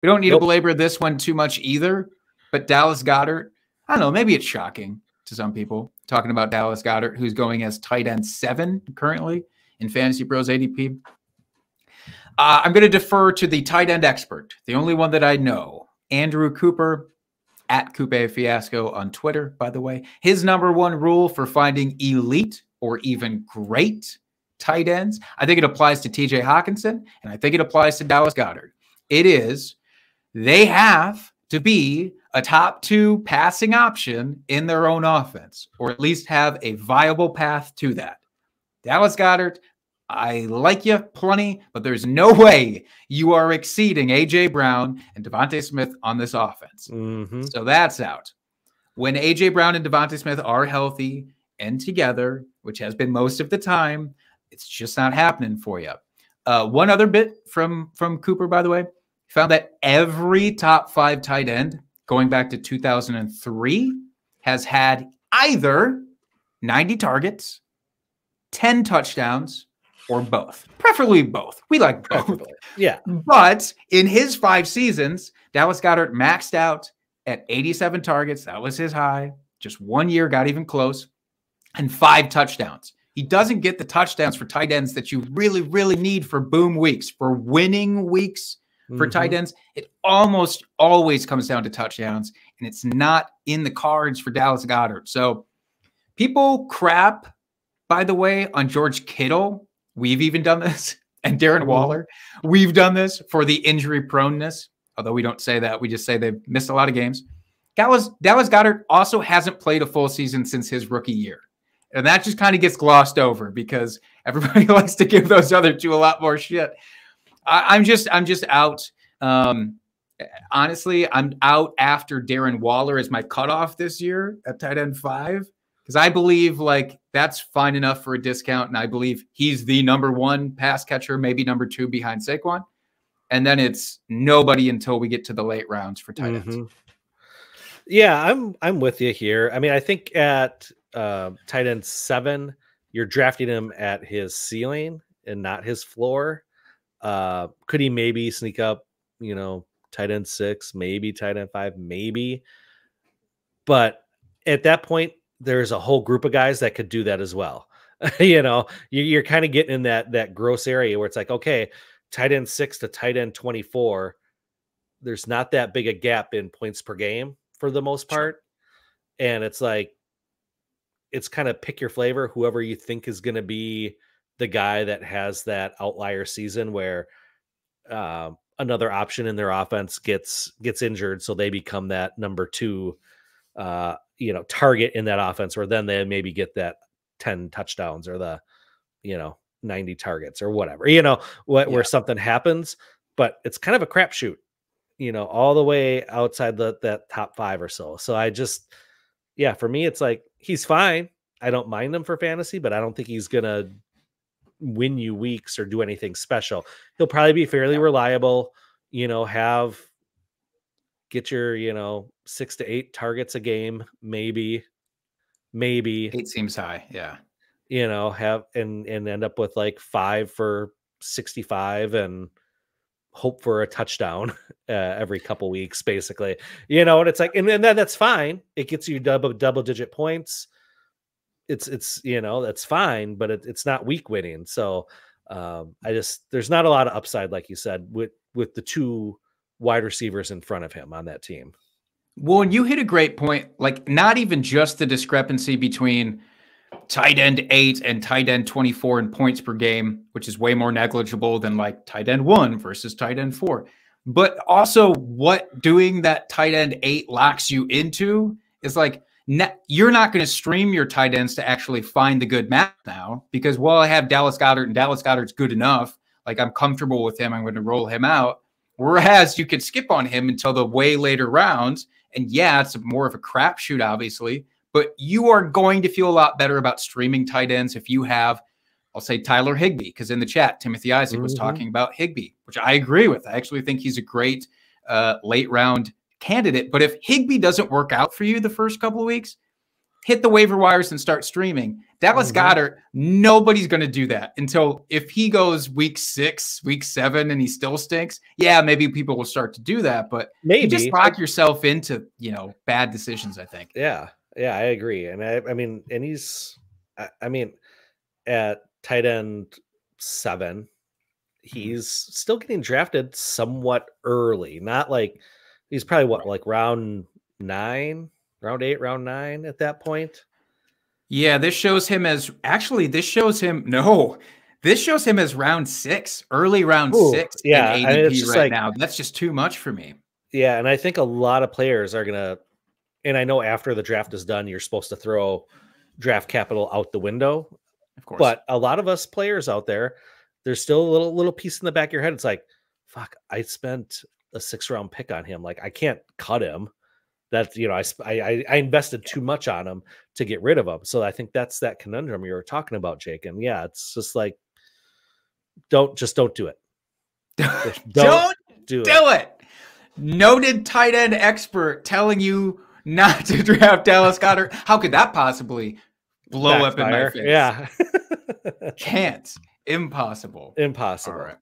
We don't need to belabor this one too much either, but Dallas Goedert, I don't know, maybe it's shocking to some people talking about Dallas Goedert, who's going as tight end 7 currently in Fantasy Pros ADP. I'm going to defer to the tight end expert, the only one that I know, Andrew Cooper, at Coupe Fiasco on Twitter, by the way. His number one rule for finding elite or even great tight ends, I think it applies to TJ Hawkinson, and I think it applies to Dallas Goedert. It is, they have to be a top 2 passing option in their own offense, or at least have a viable path to that. Dallas Goedert, I like you plenty, but there's no way you are exceeding A.J. Brown and Devontae Smith on this offense. So that's out. When A.J. Brown and Devontae Smith are healthy and together, which has been most of the time, it's just not happening for you. One other bit from Cooper, by the way, found that every top 5 tight end going back to 2003 has had either 90 targets, 10 touchdowns, or both. Preferably both. We like both. Yeah. But in his 5 seasons, Dallas Goedert maxed out at 87 targets. That was his high. Just 1 year, got even close. And 5 touchdowns. He doesn't get the touchdowns for tight ends that you really, really need for boom weeks, for winning weeks for tight ends. It almost always comes down to touchdowns, and it's not in the cards for Dallas Goedert. So people crap, by the way, on George Kittle. We've even done this. And Darren Waller, we've done this for the injury proneness. Although we don't say that. We just say they've missed a lot of games. Dallas Goedert also hasn't played a full season since his rookie year. And that just kind of gets glossed over because everybody likes to give those other 2 a lot more shit. I'm just out. Honestly, I'm out after Darren Waller as my cutoff this year at tight end 5. Because I believe like that's fine enough for a discount. And I believe he's the number 1 pass catcher, maybe number 2 behind Saquon. And then it's nobody until we get to the late rounds for tight ends. Yeah, I'm with you here. I mean, I think at tight end 7, you're drafting him at his ceiling and not his floor. Could he maybe sneak up, tight end 6, maybe tight end 5, maybe. But at that point, there's a whole group of guys that could do that as well. You're kind of getting in that gross area where it's like, okay, tight end 6 to tight end 24, there's not that big a gap in points per game for the most part. And it's like, it's kind of pick your flavor, whoever you think is going to be the guy that has that outlier season where another option in their offense gets injured. So they become that number 2, target in that offense, where then they maybe get that 10 touchdowns or the, 90 targets or whatever, where something happens, but it's kind of a crapshoot, all the way outside that top 5 or so. So I just, for me, it's like, he's fine. I don't mind him for fantasy, but I don't think he's going to win you weeks or do anything special. He'll probably be fairly reliable, get your, 6 to 8 targets a game, maybe 8 seems high. Yeah. Have and end up with like 5 for 65 and hope for a touchdown every couple weeks, basically, and it's like, and then that's fine. It gets you double digit points. It's that's fine, but it's not week winning. So there's not a lot of upside, like you said, with the 2 wide receivers in front of him on that team. Well, and you hit a great point, like not even just the discrepancy between tight end 8 and tight end 24 in points per game, which is way more negligible than like tight end 1 versus tight end 4. But also what doing that tight end 8 locks you into is like, you're not going to stream your tight ends to actually find the good match now, because while I have Dallas Goedert and Dallas Goedert's good enough, like I'm comfortable with him, I'm going to roll him out. Whereas you could skip on him until the way later rounds. And yeah, it's more of a crapshoot, obviously, but you are going to feel a lot better about streaming tight ends if you have, I'll say Tyler Higbee, because in the chat, Timothy Isaac was talking about Higbee, which I agree with. I actually think he's a great late round candidate. But if Higbee doesn't work out for you the first couple of weeks, hit the waiver wires and start streaming. Dallas Goedert, nobody's going to do that until if he goes week 6, week 7, and he still stinks. Yeah, maybe people will start to do that, but maybe you just lock yourself into, you know, bad decisions, I think. Yeah, I agree. And I mean, and he's, I mean, at tight end 7, he's still getting drafted somewhat early. Not like he's probably what, like round 9, round 8, round 9 at that point. Yeah, this shows him as this shows him as round 6, early round 6 in ADP now. That's just too much for me. Yeah, and I think a lot of players are gonna, and I know after the draft is done, you're supposed to throw draft capital out the window. Of course. But a lot of us players out there, there's still a little piece in the back of your head. It's like, fuck, I spent a 6th-round pick on him. Like, I can't cut him. That, you know, I invested too much on him to get rid of him. So I think that's that conundrum you were talking about, Jake. And yeah, it's just like, don't do it. Don't do it. Noted tight end expert telling you not to draft Dallas Goedert. How could that possibly blow up in my face? Yeah. Can't. Impossible. Impossible. All right.